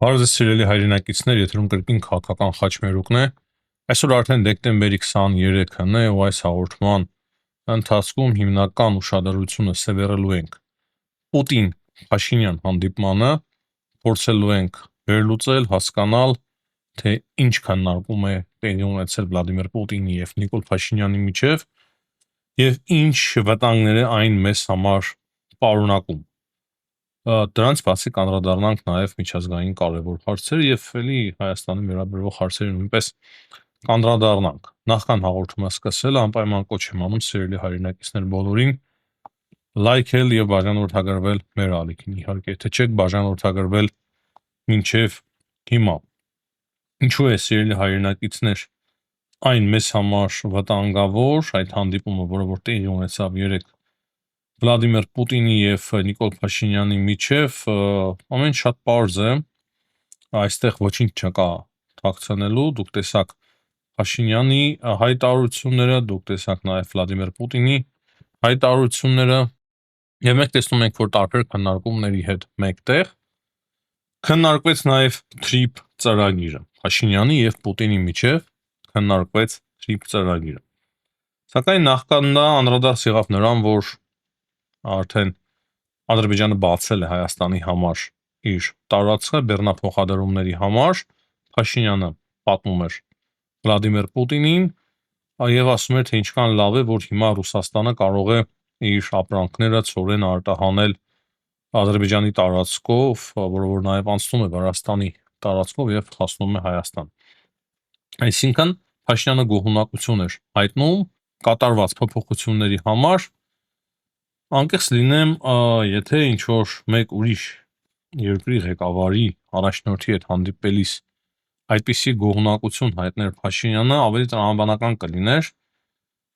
Հարուզը սիրելի հայրենակիցներ, եթերում կրկին քաղաքական խաչմերուկն է։ Այսօր արդեն դեկտեմբերի 23-ն է ու այս հաղորդման ընթացքում հիմնական ուշադրությունը սևեռելու ենք Պուտին-Փաշինյան հանդիպմանը, փորձելու ենք վերլուծել, հասկանալ, թե ինչ քննարկում է տեղի ունեցել Վլադիմիր Պուտինի եւ Նիկոլ Փաշինյանի միջև եւ ինչ վտանգներ է այն մեզ համար պարունակում։ Դրանց բացի կանդրադառնանք նաև միջազգային կարևոր հարցեր եւ էլի Հայաստանի վերաբերող հարցերի նույնպես կանդրադառնանք։ Նախքան հաղորդումը սկսել անպայման կոչ եմ անում սիրելի հայրենակիցներ բոլորին լայքել եւ բաժանորդագրվել մեր ալիքին։ Իհարկե, եթե չեք բաժանորդագրվել մինչեւ հիմա։ Ինչու է սիրելի հայրենակիցներ այն մեզ համար վտանգավոր այդ հանդիպումը, որը որ տեղի ունեցավ երեկ Վլադիմիր Պուտինի եւ Նիկոլ Փաշինյանի միջև, ամեն շատ պարզ է, այստեղ ոչինչ չկա թաքցնելու, դուք տեսաք Փաշինյանի հայտարարությունները, դուք տեսաք նաեւ Վլադիմիր Պուտինի հայտարարությունները եւ մենք տեսնում ենք, որ տարբեր քննարկումների հետ մեկտեղ քննարկվեց նաեւ TRIP ծրագիրը, Փաշինյանի եւ Պուտինի միջև քննարկվեց TRIP ծրագիրը։ Սակայն նախքան դա անդրադարձ եղավ նրան, որ արդեն Ադրբեջանը բացել է Հայաստանի համար իր տարածքը բեռնափոխադրումների համար, Փաշինյանը պատմում էր Վլադիմիր Պուտինին եւ ասում էր, թե ինչքան լավ է, որ հիմա Ռուսաստանը կարող է իր ապրանքները ծորեն արտահանել Ադրբեջանի տարածքով, որը որ նաեւ անցնում է Վրաստանի տարածքով եւ հասնում է Հայաստան։ Այսինքն Փաշինյանը գոհունակություն էր հայտնում կատարված փոփոխությունների համար։ Անկեղծ լինեմ, եթե ինչ-որ մեկ ուրիշ երկրի ղեկավարի առաջնորդի հետ հանդիպելիս այդպիսի գոհունակություն հայտներ Փաշինյանը, ավելի տրամաբանական կլիներ։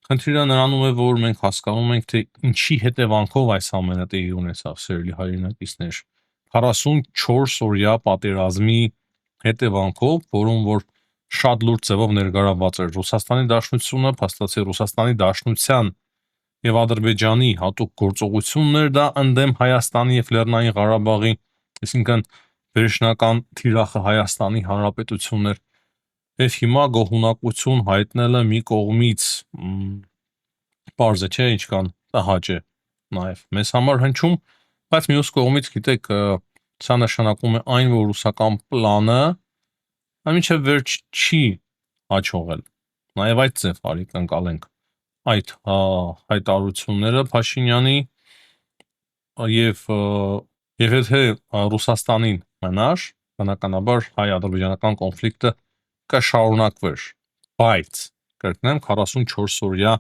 Խնդիրը նրանում է, որ մենք հասկանում ենք, թե ինչի հետևանքով այս ամենը տեղի ունեցավ, սիրելի հայրենակիցներ։ 44 օրյա պատերազմի հետևանքով, որում որ շատ լուրջ ձևով ներգրավված էր Ռուսաստանի Դաշնությունը, փաստացի Ռուսաստանի Դաշնության եւ Ադրբեջանի հատուկ գործողություններ դա ընդդեմ Հայաստանի եւ Լեռնային Ղարաբաղի, այսինքն վերջնական թիրախը Հայաստանի Հանրապետությունն էր։ Եվ հիմա գոհունակություն հայտնելը մի կողմից պարզ է, չէ, ինչքան տհաճ է նաեւ մեզ համար հնչում, բայց մյուս կողմից գիտեք, սա նշանակում է այն, որ ռուսական պլանը մինչև վերջ չի հաջողել։ Նաեւ այդ ձև արի կընկալենք այդ հայտարարությունները Փաշինյանի եւ եթե Ռուսաստանին մնար, բնականաբար հայ-ադրբեջանական կոնֆլիկտը կշարունակվեր, բայց կրկնեմ 44 օրյա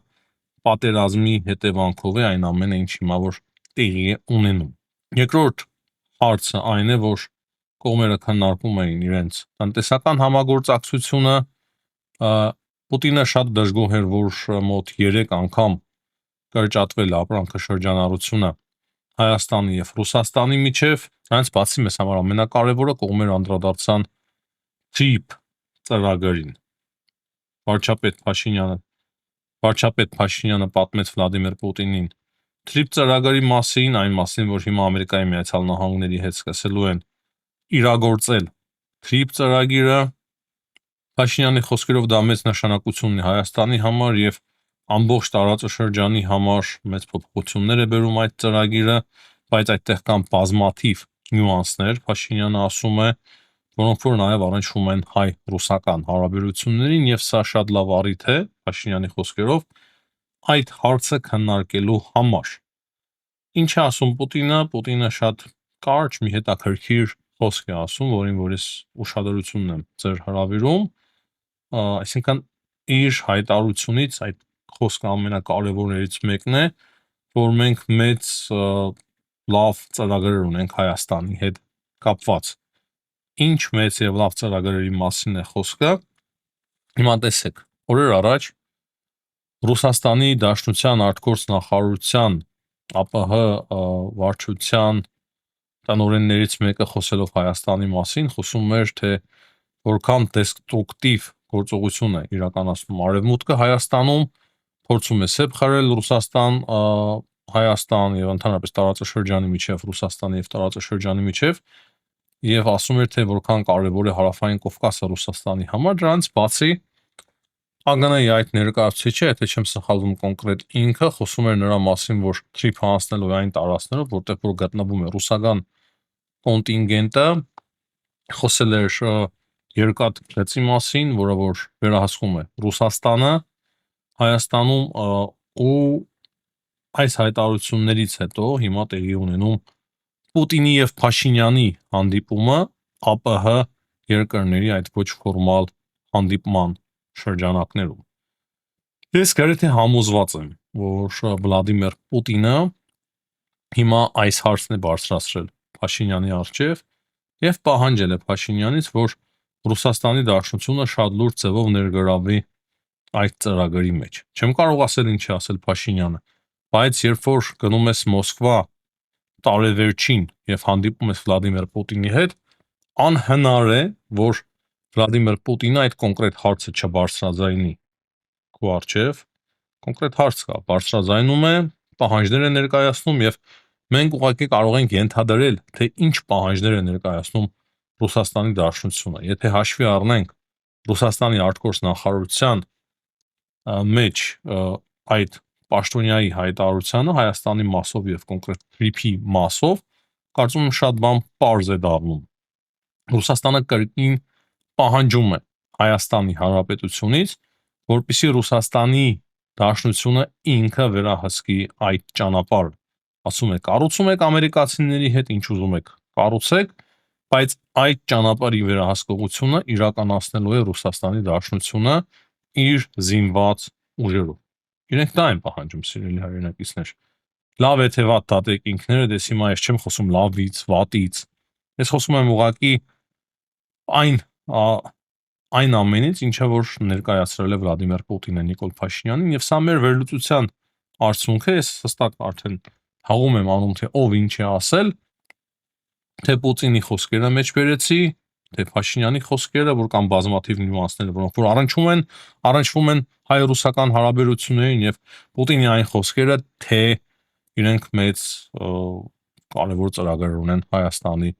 պատերազմի հետևանքով է այն ամենը, ինչ հիմա որ տեղի է ունենում։ Երկրորդ հարցը այն է, որ կողմերը քննարկում էին իրենց տնտեսական համագործակցությունը, Պուտինը շատ դժգոհ էր, որ մոտ 3 անգամ կրճատվել ապրանքը շրջանառությունը Հայաստանի եւ Ռուսաստանի միջև, այնց բացի մեզ համար ամենակարևորը կողմերը անդրադարձան TRIP ծրագրին։ Վարչապետ Փաշինյանը պատմեց Վլադիմիր Պուտինին TRIP ծրագրի մասին, այն մասին, որ հիմա Ամերիկայի Միացյալ Նահանգների հետ սկսելու են իրագործել TRIP ծրագիրը։ Փաշինյանի խոսքերով դա մեծ նշանակություն ունի Հայաստանի համար եւ ամբողջ տարածաշրջանի համար մեծ փոփոխություններ է բերում այդ ծրագիրը, բայց այդտեղ կան բազմաթիվ նյուանսներ, Փաշինյանը ասում է, որոնք որ նաեւ առնչվում են հայ-ռուսական հարաբերություններին եւ սա շատ լավ առիթ է Փաշինյանի խոսքերով այդ հարցը քննարկելու համար։ Ինչ է ասում Պուտինը, Պուտինը շատ կարճ մի հետաքրքիր խոսք է ասում, որին որ ես ուշադրությունն եմ ձեր հրավիրում, այսինքն իր հայտարարությունից այդ խոսքը ամենակարևորներից մեկն է, որ մենք մեծ լավ ծրագրեր ունենք Հայաստանի հետ կապված։ Ինչ մեծ եւ լավ ծրագրերի մասին է խոսքը։ Հիմա տեսեք, օրեր առաջ Ռուսաստանի Դաշնության արտգործ նախարարության ԱՊՀ վարչության տնօրեններից մեկը խոսելով Հայաստանի մասին, խոսում էր, թե որքան դեստրուկտիվ գործողություն է իրականացնում Արևմուտքը Հայաստանում, փորձում է սեպ խրել Ռուսաստան, Հայաստան եւ ընդհանրապես տարածաշրջանի միջև Ռուսաստանի եւ տարածաշրջանի միջև եւ ասում էր, թե որքան կարեւոր է հարավային Կովկասը Ռուսաստանի համար, դրանից բացի ԱԳՆ-ի այդ ներկայացուցիչը, եթե չեմ սխալվում կոնկրետ ինքը, խոսում էր նրա մասին, որ թրիփ հանձնելու այն տարածքներով, որտեղ որ գտնվում է ռուսական կոնտինգենտը, խոսել էր երկաթ գծի մասին, որը որ վերահսկում է Ռուսաստանը Հայաստանում ու այս հայտարարություններից հետո հիմա տեղի ունենում Պուտինի եւ Փաշինյանի հանդիպումը ԱՊՀ երկրների այդ ոչ ֆորմալ հանդիպման շրջանակներում։ Ես գրեթե համոզված եմ, որ Վլադիմիր Պուտինը հիմա այս հարցն է բարձրացրել Փաշինյանի առջև եւ պահանջել է Փաշինյանից, որ Ռուսաստանի Դաշնությունը շատ լուրջ ձևով ներգրավի այդ ծրագրի մեջ։ Չեմ կարող ասել ինչ է ասել Փաշինյանը, բայց երբ որ գնում ես Մոսկվա տարեվերջին եւ հանդիպում ես Վլադիմիր Պուտինի հետ, անհնար է, որ Վլադիմիր Պուտինը այդ կոնկրետ հարցը չբարձրաձայնի քո առջև, կոնկրետ հարց կա, բարձրաձայնում է, պահանջներ է ներկայացնում եւ մենք ուղղակի կարող ենք ենթադրել, թե ինչ պահանջներ է ներկայացնում Ռուսաստանի Դաշնությունը։ Եթե հաշվի առնենք Ռուսաստանի արտգործ նախարարության մեջ այդ Պաշտոնյայի հայտարարությանը Հայաստանի մասով եւ կոնկրետ թրիփի մասով, կարծում եմ շատ բան պարզ է դառնում։ Ռուսաստանը կրկին պահանջում է Հայաստանի Հանրապետությունից, որպեսզի Ռուսաստանի Դաշնությունը ինքը վերահսկի այդ ճանապարհը։ Ասում է, կառուցում եք ամերիկացիների հետ ինչ ուզում եք, կառուցեք, բայց այդ ճանապարհի վերահսկողությունը իրականացնելու է Ռուսաստանի Դաշնությունը իր զինված ուժերով։ Իրենք դա են պահանջում, սիրելի հայրենակիցներ։ Լավ է թե վատ դատեք ինքներդ, ես հիմա ես չեմ խոսում լավից, վատից։ Ես խոսում եմ ուղղակի այն ամենից, ինչը որ ներկայացրել է Վլադիմիր Պուտինը Նիկոլ Փաշինյանին, եւ սա մեր վերլուծության արդյունքը է, ես հստակ արդեն հաղում եմ անում, թե ով ինչ է ասել, թե Պուտինի խոսքերը մեջ բերեցի, թե Փաշինյանի խոսքերը, որ կան բազմաթիվ նյուանսներ, որոնք որ առնչվում են հայ-ռուսական հարաբերություններին եւ Պուտինի այն խոսքերը, թե իրենք մեծ կարևոր ծրագրեր ունեն Հայաստանի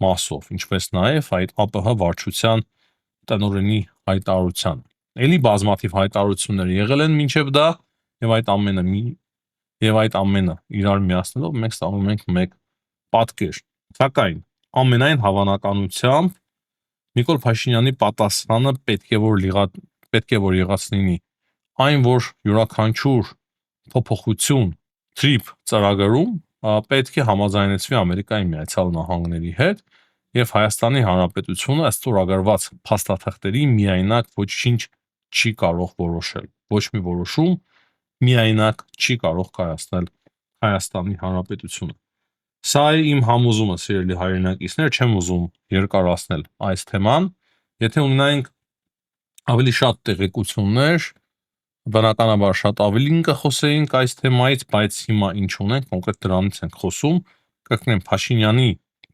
մասով, ինչպես նաեւ այդ ԱՊՀ վարչության տնօրենի հայտարարության։ Էլի բազմաթիվ հայտարարություններ եղել են մինչև դա եւ այդ ամենը իրար միացնելով մենք ստանում ենք մեկ պատկեր։ Սակայն ամենայն հավանականությամբ Նիկոլ Փաշինյանի պատասխանը պետք է որ եղած լինի այն, որ յուրաքանչյուր փոփոխություն TRIP ծրագրում պետք է համաձայնեցվի Ամերիկայի Միացյալ Նահանգների հետ եւ Հայաստանի Հանրապետությունը ըստ ստորագրված փաստաթղթերի միայնակ ոչինչ չի կարող որոշել։ Ոչ մի որոշում միայնակ չի կարող կայացնել Հայաստանի Հանրապետությունը։ Սա է իմ համոզումը, սիրելի հայրենակիցներ, չեմ ուզում երկարացնել այս թեման։ Եթե ունենայինք ավելի շատ տեղեկություններ, բնականաբար շատ ավելին կխոսեինք այս թեմայից, բայց հիմա ինչ ունենք, կոնկրետ դրանից ենք խոսում։ Կրկնեմ, Փաշինյանի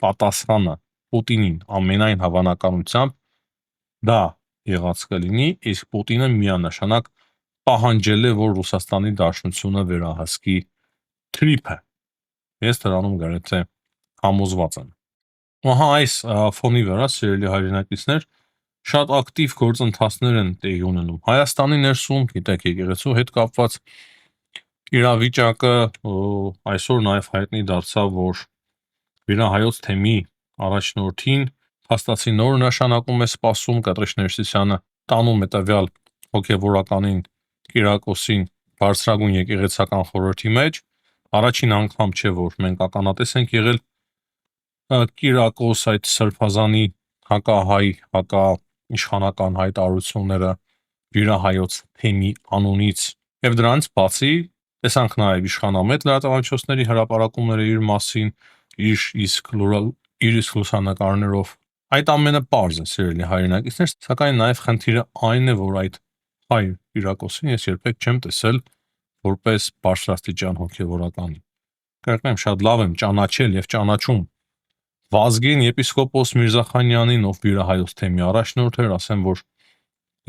պատասխանը Պուտինին ամենայն հավանականությամբ դա եղած կլինի, իսկ Պուտինը միանշանակ պահանջել է, որ Ռուսաստանի Դաշնությունը վերահսկի TRIP-ը։ Ես դրանում գրեթե համոզված եմ։ Ահա այս ֆոնի վրա, սիրելի հայրենակիցներ, շատ ակտիվ գործընթացներ են տեղի ունենում Հայաստանի ներսում, գիտեք, եկեղեցու հետ կապված իրավիճակը այսօր նաև հայտնի դարձավ, որ Վիրահայոց թեմի առաջնորդին փաստացի նոր նշանակում է սպասում Կտրիշ Ներսիսյանը տանում հետևյալ հոգևորականին Կիրակոսին բարձրագույն եկեղեցական խորհրդի մեջ։ Առաջին անգամ չէ, որ մենք ականատես ենք եղել Կիրակոս այդ սրբազանի հակահայ, հակաիշխանական հայտարարությունները Վիրահայոց թեմի անունից եւ դրանից բացի տեսանք նաեւ իշխանամետ լրատվամիջոցների հրապարակումները իր մասին, իր իսկ լուսանկարներով։ Այդ ամենը պարզ է, սիրելի հայրենակիցներ, սակայն նաեւ խնդիրը այն է, որ այդ հայ Կիրակոսին ես երբեք չեմ տեսել որպես բարձրաստիճան հոգևորականի։ Կրկնեմ, շատ լավ եմ ճանաչել եւ ճանաչում Վազգեն եպիսկոպոս Միրզախանյանին, ով Վիրահայոց թեմի առաջնորդ էր, ասեմ, որ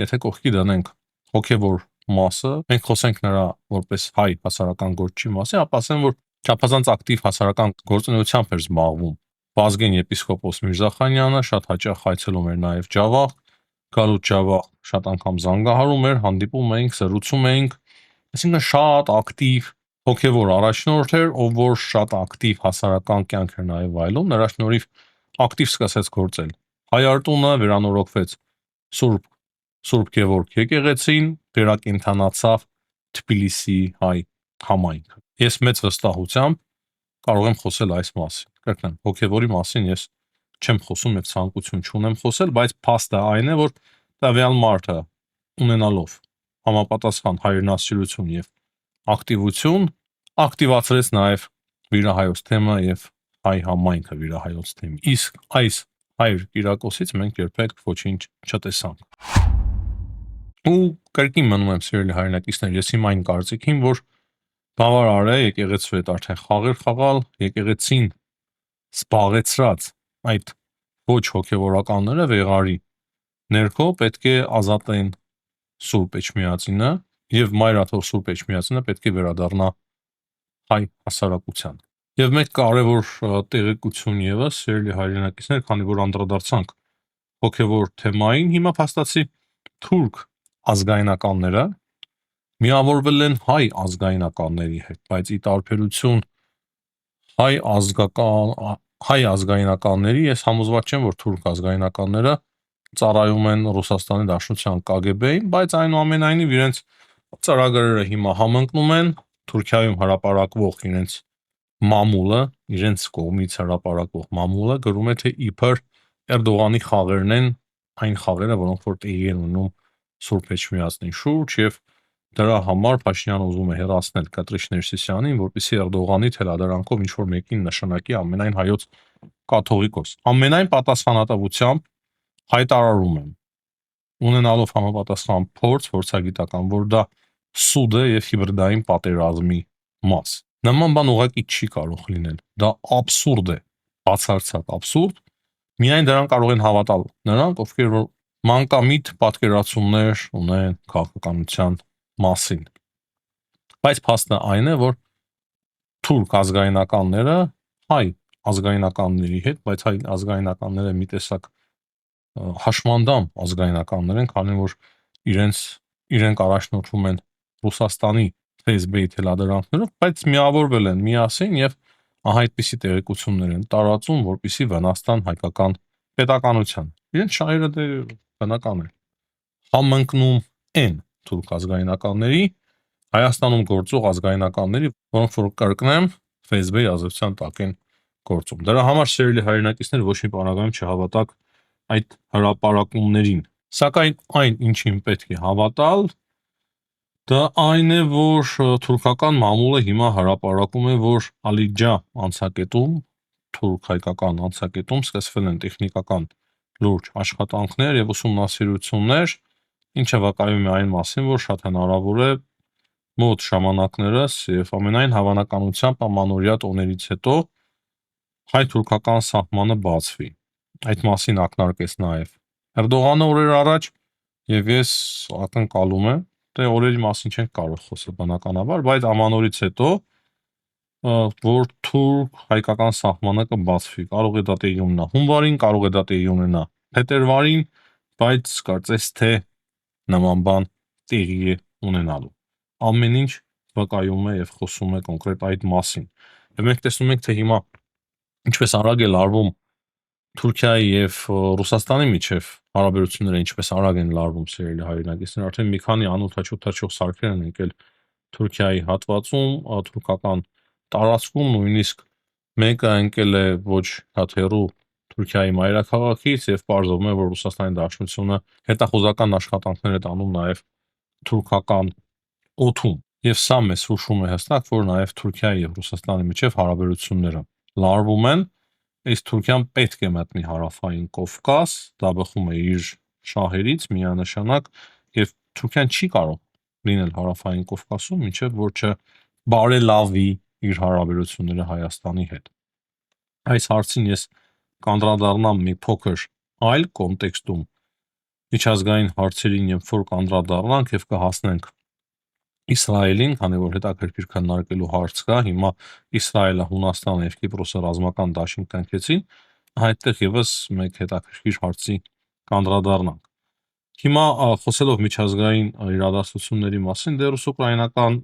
եթե կողքի դնենք հոգևոր մասը, մենք խոսենք նրա որպես հայ հասարակական գործչի մասին, ապա ասեմ, որ չափազանց ակտիվ հասարակական գործունեությամբ էր զբաղվում Վազգեն եպիսկոպոս Միրզախանյանը շատ հաճախ այցելում էր նաև Ջավախ, գալուց Ջավախ շատ անգամ զանգահարում էր, հանդիպում էինք, զրուցում էինք, այսինքն շատ ակտիվ հոգևոր առաջնորդ էր, ով որ շատ ակտիվ հասարակական կյանք էր նաև վայելում, նրա շնորհիվ ակտիվ սկսեց գործել։ Հայարտունը վերանորոգվեց Սուրբ Գևորգ եկեղեցին, վերակենդանացավ Թբիլիսի հայ համայնքը։ Ես մեծ վստահությամբ կարող եմ խոսել այս մասին։ Կրկնեմ, հոգևորի մասին ես չեմ խոսում եւ ցանկություն չունեմ խոսել, բայց փաստը այն է, որ տվյալ մարդը ունենալով համապատասխան հայրենասիրություն եւ ակտիվություն ակտիվացրեց նաեւ վիրահայոց թեմը եւ հայ համայնքը վիրահայոց թեմի։ Իսկ այս հայր Կիրակոսից մենք երբեք ոչինչ չտեսանք։ Ու կրկին մնում եմ սիրելի հայրենակիցներ, ես իմ այն կարծիքին, որ բավարար է եկեղեցու հետ արդեն խաղեր խաղալ, եկեղեցին զբաղեցրած այդ ոչ հոգևորականները վեղարի ներքո պետք է ազատեն Սուրբ Էջմիածինը եւ Մայրաթող Սուրբ Էջմիածինը պետք է վերադառնա հայ հասարակության։ Եվ մեկ կարևոր տեղեկություն եւս, սիրելի հայրենակիցներ, քանի որ անդրադարձանք հոգևոր թեմային, հիմա փաստացի թուրք ազգայնականները միավորվել են հայ ազգայնականների հետ, բայց ի տարբերություն հայ ազգայնականների ես համոզված չեմ, որ թուրք ազգայնականները ծառայում են Ռուսաստանի Դաշնության KGB-ին, բայց այնուամենայնիվ իրենց ծրագրերը հիմա համընկնում են Թուրքիայում հրապարակվող իրենց մամուլը, իրենց կողմից հրապարակվող մամուլը գրում է, թե իբր Էրդողանի խաղերն են այն խաղերը, որոնք որ տեղի են ունենում Սուրբ Էջմիածնի շուրջ եւ դրա համար Փաշինյանը ուզում է հեռացնել Կատրիշ Ներսիսյանին, որպեսզի Էրդողանի թելադարանքով ինչ որ մեկին նշանակի ամենայն հայոց կաթողիկոս։ Ամենայն պատասխանատվությամբ հայտարարում եմ, ունենալով համապատասխան փորձագիտական, որ դա սուդ է եւ հիբրիդային պատերազմի մաս։ Նման բան ուղղակի չի կարող լինել։ Դա աբսուրդ է, բացարձակ աբսուրդ։ Միայն դրան կարող են հավատալ նրանք, ովքեր որ մանկամիտ պատկերացումներ ունեն քաղաքականության մասին։ Բայց փաստը այն է, որ թուրք ազգայնականները հայ ազգայնականների հետ, բայց հայ ազգայնականները մի տեսակ հաշմանդամ ազգայնականներ են, քանի որ իրենք առաջնորդվում են Ռուսաստանի ՖՍԲ-ի թելադարանքներով, բայց միավորվել են միասին եւ այդպիսի տեղեկություններ են տարածում, որպեսզի վնասեն հայկական պետականության։ Իրենց շահերը դե բնական է։ Համընկնում են թուրք ազգայնականների Հայաստանում գործող ազգայնականների, որոնք որ կրկնեմ ՖՍԲ-ի ազդեցության տակ են գործում։ Դրա համար սիրելի հայրենակիցներ ոչ մի բանակայում չհավատաք այդ հրապարակումներին։ Սակայն այն, ինչին պետք է հավատալ, դա այն է, որ թուրքական մամուլը հիմա հրապարակում է, որ Ալիջա անցակետում, թուրք-հայկական անցակետում սկսվել են տեխնիկական լուրջ աշխատանքներ եւ ուսումնասիրություններ, ինչը վկայում է այն մասին, որ շատ հնարավոր է մոտ ժամանակներս եւ ամենայն հավանականությամբ ամանորյա տոներից հետո հայ-թուրքական սահմանը բացվի։ Այդ մասին ակնարկեց նաեւ Էրդողանը օրեր առաջ եւ ես ակնկալում եմ, թե օրերի մասին չենք կարող խոսել բնականաբար, բայց ամանորից հետո որ թուրք-հայկական սահմանը կբացվի։ Կարող է դա տեղի ունենա հունվարին, կարող է դա տեղի ունենա փետրվարին, բայց կարծես թե նման բան տեղի է ունենալու։ Ամեն ինչ վկայում է եւ խոսում է կոնկրետ այդ մասին։ Եվ մենք տեսնում ենք, թե հիմա ինչպես արագ է լարվում Թուրքիայի եւ Ռուսաստանի միջև հարաբերությունները ինչպես արագ են լարվում սիրելի հայրենակիցներ, արդեն մի քանի անօթաչող սարքեր են եկել Թուրքիայի հատվածում, թուրքական տարածքում, նույնիսկ մեկը ընկել է ոչ հաթերու Թուրքիայի մայրաքաղաքից եւ պարզվում է, որ Ռուսաստանի Դաշնությունը հետախուզական աշխատանքներ է տանում նաեւ թուրքական օդում։ Եվ սա մեզ հուշում է հստակ, որ նաեւ Թուրքիայի եւ Ռուսաստանի միջև հարաբերությունները լարվում են։ Իսկ Թուրքիան պետք է մտնի հարավային Կովկաս, դա բխում է իր շահերից միանշանակ եւ Թուրքիան չի կարող լինել հարավային Կովկասում, մինչեւ որ չբարելավի իր հարաբերությունները Հայաստանի հետ։ Այս հարցին ես կանդրադառնամ մի փոքր այլ կոնտեքստում միջազգային հարցերին, երբ որ կանդրադառնանք եւ կհասնենք Իսրայելին, քանի որ հետաքրքիր քննարկելու հարց կա, հիմա Իսրայելը, Հունաստանը եւ Կիպրոսը ռազմական դաշինք կնքեցին, այդտեղ եւս մեկ հետաքրքիր հարցի կանդրադառնանք։ Հիմա խոսելով միջազգային իրադարձությունների մասին, դեռ ռուս-ուկրաինական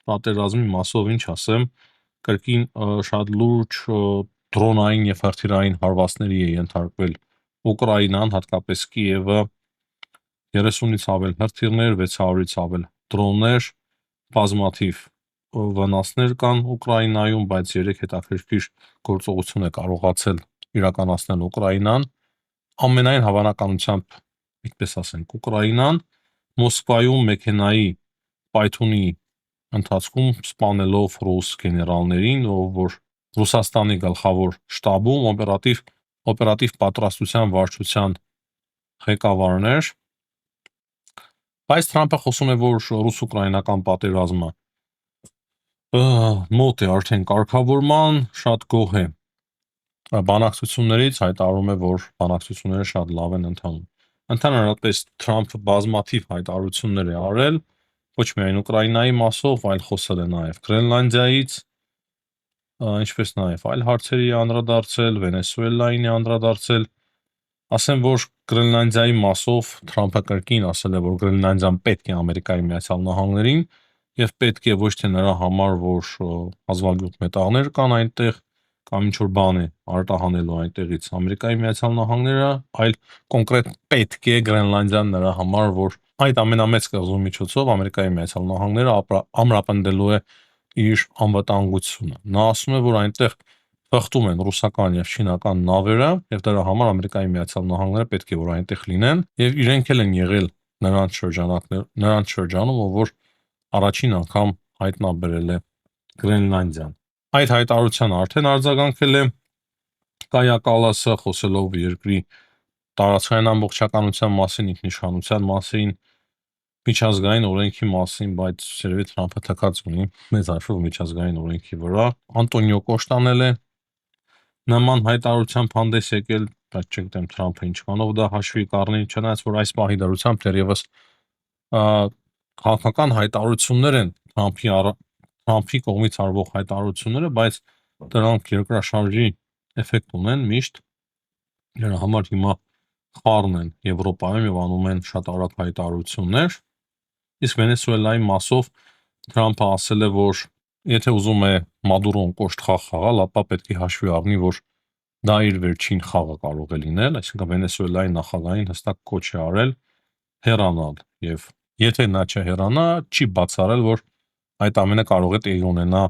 պատերազմի մասով ինչ ասեմ, կրկին շատ լուրջ դրոնային եւ հրթիռային հարվածների է ենթարկվել Ուկրաինան, հատկապես Կիևը, 30-ից ավել հրթիռներ, 600-ից ավել դրոններ, բազմաթիվ վնասներ կան Ուկրաինայում, բայց 3 հետաքրքիր գործողություն է կարողացել իրականացնել Ուկրաինան։ Ամենայն հավանականությամբ, այդպես ասենք, Ուկրաինան Մոսկվայում մեքենայի պայթունի ընթացքում սպանելով ռուս գեներալներին, որ Ռուսաստանի գլխավոր շտաբում օպերատիվ պատրաստության վարչության ղեկավարներ, բայց Թրամփը խոսում է, որ ռուս-ուկրաինական պատերազմը մոտ է արդեն կարգավորման, շատ գոհ է բանակցություններից, հայտարարում է, որ բանակցությունները շատ լավ են ընթանում։ Ընդհանրապես Թրամփը բազմաթիվ հայտարարություններ է արել, ոչ միայն Ուկրաինայի մասով, այլ խոսել է նաև Գրենլանդիայից, ինչպես նաև այլ հարցերի է անդրադարձել, Վենեսուելային է անդրադարձել։ Ասեմ, որ Գրենլանդիայի մասով Թրամփը կրկին ասել է, որ Գրենլանդիան պետք է Ամերիկայի Միացյալ Նահանգներին եւ պետք է ոչ թե նրա համար, որ հազվագյուտ մետաղներ կան այնտեղ կամ ինչ որ բան է արտահանելու այնտեղից Ամերիկայի Միացյալ Նահանգները, այլ կոնկրետ պետք է Գրենլանդիան նրա համար, որ այդ ամենամեծ կղզու միջոցով Ամերիկայի Միացյալ Նահանգները ամրապնդելու է իր անվտանգությունը։ Նա ասում է, որ այնտեղ խախտում են ռուսական եւ չինական նավերը եւ դրա համար Ամերիկայի Միացյալ Նահանգները պետք է որ այնտեղ լինեն եւ իրենք էլ են եղել նրանց շրջանում, որ առաջին անգամ հայտնաբերել է Գրենլանդիան։ Այդ հայտարարության արդեն արձագանքել է Կայա Կալասը, խոսելով երկրի տարածքային ամբողջականության մասին, ինքնիշխանության մասին, միջազգային օրենքի մասին, բայց երևի Թրամփը թքած ունի մեծ հաշվով միջազգային օրենքի վրա։ Անտոնիո Կոշտան էլ է նման հայտարարությամբ հանդես եկել, բայց չգիտեմ Թրամփը ինչքանով դա հաշվի կառնի, չնայած որ այս պահի դրությամբ դեռևս քաղաքական հայտարարություններ են Թրամփի կողմից արվող հայտարարությունները, բայց դրանք երկրաշարժի էֆեկտ ունեն միշտ։ Դրա համար հիմա խառն են Եվրոպայում եւ անում են շատ արագ հայտարարություններ։ Իսկ Վենեսուելայի մասով Թրամփը ասել է, որ եթե ուզում է Մադուրոն կոշտ խաղ խաղալ, ապա պետք է հաշվի առնի, որ դա իր վերջին խաղը կարող է լինել, այսինքն Վենեսուելայի նախագահային հստակ կոչ է արել հեռանալ եւ եթե նա չհեռանա, չի բացառել, որ այդ ամենը կարող է տեղի ունենա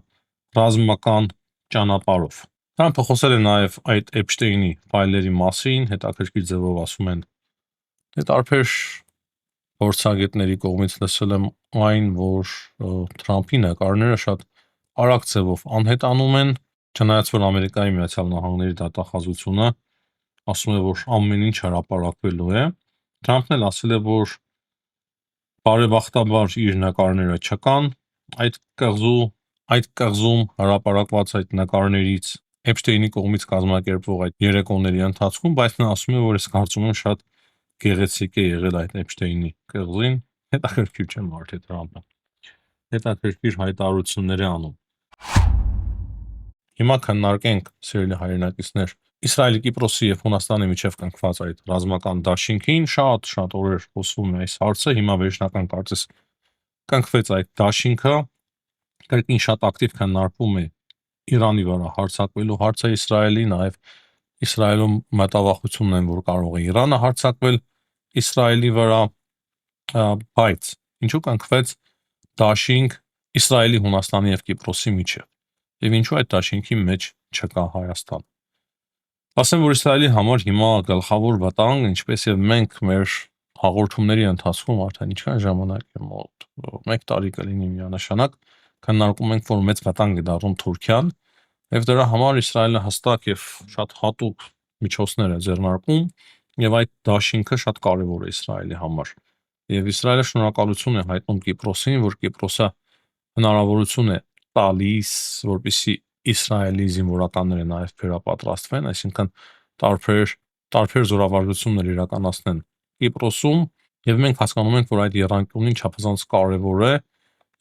ռազմական ճանապարհով։ Թրամփը խոսել է նաեւ այդ Էփշտեյնի ֆայլերի մասին, հետաքրքիր ձևով ասում են, թե տարբեր փորձագետների կողմից լսել եմ այն, որ Թրամփի նկարները շատ արագ ձևով անհետանում են, չնայած որ Ամերիկայի Միացյալ Նահանգների դատախազությունը ասում է, որ ամեն ինչ հրապարակվելու է։ Թրամփն էլ ասել է, որ բարեբախտաբար իր նկարները չկան այդ կղզում հրապարակված այդ նկարներից Էփշտեյնի կողմից կազմակերպվող այդ երեկոների ընթացքում, բայց նա ասում է, որ ես կարծում եմ շատ գեղեցիկ է եղել այդ Էփշտեյնի կղզին, հետաքրքիր չէ մարդը Թրամփը։ Հետաքրքիր հայտարարություններ է անում։ Հիմա քննարկենք, սիրելի հայրենակիցներ, Իսրայելի, Կիպրոսի եւ Հունաստանի միջև կնքված այդ ռազմական դաշինքին շատ օրեր խոսվում է այս հարցը, հիմա վերջնական կարծես կնքվեց այդ դաշինքը, կրկին շատ ակտիվ քննարկվում է Իրանի վրա հարձակվելու հարցը Իսրայելի, նաեւ Իսրայելում մտավախությունն են, որ կարող է Իրանը հարձակվել Իսրայելի վրա, բայց ինչու կնքվեց դաշինք Իսրայելի, Հունաստանի եւ Կիպրոսի միջև եւ ինչու այդ դաշինքի մեջ չկա Հայաստան։ Ասեմ, որ Իսրայելի համար հիմա գլխավոր վտանգ, ինչպես եւ մենք մեր հաղորդումների ընթացքում արդեն ինչքան ժամանակ է մոտ 1 տարի կլինի միանշանակ քննարկում ենք, որ մեծ վտանգ է դառնում Թուրքիան եւ դրա համար Իսրայելը հստակ եւ շատ հատուկ միջոցներ է ձեռնարկում եւ այդ դաշինքը շատ կարեւոր է Իսրայելի համար։ Եվ Իսրայելը շնորհակալություն է հայտնում Կիպրոսին, որ Կիպրոսը հնարավորություն է տալիս, որպեսզի Իսրայելի զինվորականները նաև վերապատրաստվեն, այսինքն տարբեր զորավարժություններ իրականացնեն Կիպրոսում, եւ մենք հասկանում ենք, որ այդ եռանկյունին չափազանց կարեւոր է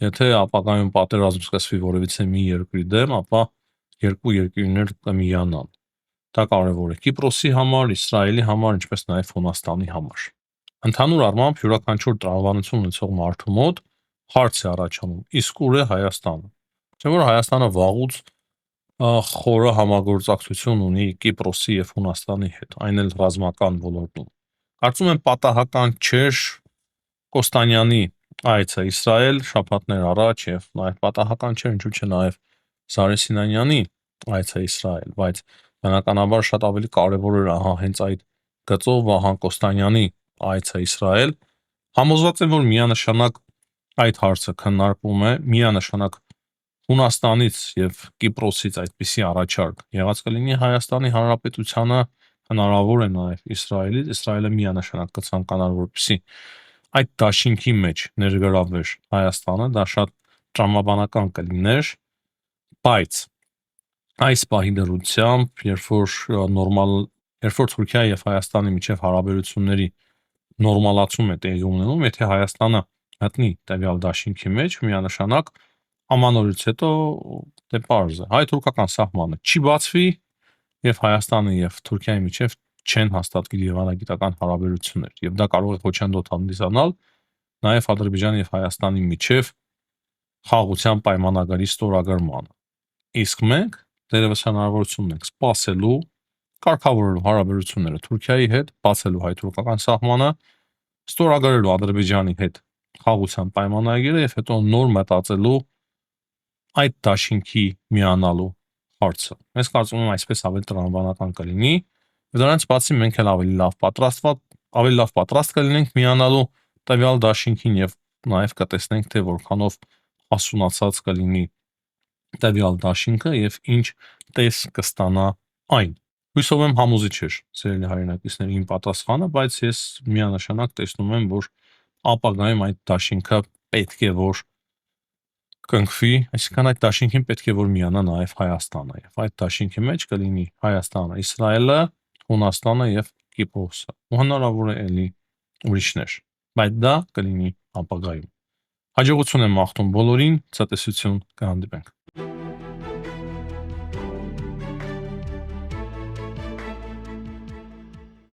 Եթե ապագայում պատերազմ սկսվի որևիցե մի երկրի դեմ, ապա երկու երկրներ կմիանան։ Դա կարևոր է Կիպրոսի համար, Իսրայելի համար, ինչպես նաև Հունաստանի համար։ Ընդհանուր առմամբ յուրաքանչյուր տրամաբանություն ունեցող մարդու մոտ հարց է առաջանում. իսկ ուր է Հայաստանը։ Չէ՞ որ Հայաստանը վաղուց խորը համագործակցություն ունի Կիպրոսի եւ Հունաստանի հետ, այն էլ ռազմական ոլորտում։ Կարծում եմ պատահական չէր Կոստանյանի այցը Իսրայել շաբաթներ առաջ եւ նաեւ պատահական չէր ինչու՞ չէ նաեւ Սարե Սինանյանի այցը Իսրայել, բայց բնականաբար շատ ավելի կարևոր էր հենց այդ գծով Վահան Կոստանյանի այցը Իսրայել։ Համոզված եմ, որ միանշանակ այդ հարցը քննարկվում է, միանշանակ Հունաստանից եւ Կիպրոսից այդպիսի առաջարկ եղած կլինի Հայաստանի Հանրապետությանը, հնարավոր է նաեւ Իսրայելից, Իսրայելը միանշանակ կցանկանար, որպեսզի այդ դաշինքի մեջ ներգրավվեր Հայաստանը, դա շատ տրամաբանական կլիներ, բայց այս պահի դրությամբ, երբ որ Թուրքիայի եւ Հայաստանի միջև հարաբերությունների նորմալացում է տեղի ունենում, եթե Հայաստանը հայտնի տվյալ դաշինքի մեջ, միանշանակ ամանորից հետո դե պարզ է, հայ-թուրքական սահմանը չի բացվի եւ Հայաստանը եւ Թուրքիայի միջև չեն հաստատվի դիվանագիտական հարաբերություններ եւ դա կարող է խոչընդոտ հանդիսանալ նաեւ Ադրբեջանի եւ Հայաստանի միջև խաղաղության պայմանագրի ստորագրմանը։ Իսկ մենք դերևս հնարավորություն ունենք սպասելու, կարգավորելու հարաբերությունները Թուրքիայի հետ, բացելու հայ-թուրքական սահմանը, ստորագրելու Ադրբեջանի հետ խաղաղության պայմանագիրը եւ հետո նոր մտածելու այդ դաշինքի միանալու հարցը։ Ես կարծում եմ այսպես ավելի տրամաբանական կլինի։ Դրանից բացի մենք էլ ավելի լավ պատրաստ կլինենք միանալու տվյալ դաշինքին եւ նաեւ կտեսնենք թե որքանով հասունացած կլինի տվյալ դաշինքը եւ ինչ տես կստանա այն։ Հույսով եմ համոզիչ էր սիրելի հայրենակիցներ իմ պատասխանը, բայց ես միանշանակ տեսնում եմ, որ ապագայում այդ դաշինքը պետք է որ կնքվի, այսինքն այդ դաշինքին պետք է որ միանա նաև Հայաստանը եւ այդ դաշինքի մեջ կլինի Հայաստանը, Իսրայելը, Հունաստանը եւ Կիպրոսը։ Ու հնարավոր է ելի ուրիշներ, բայց դա կլինի ապագայում։ Հաջողություն եմ մաղթում բոլորին, ցտեսություն, կհանդիպենք։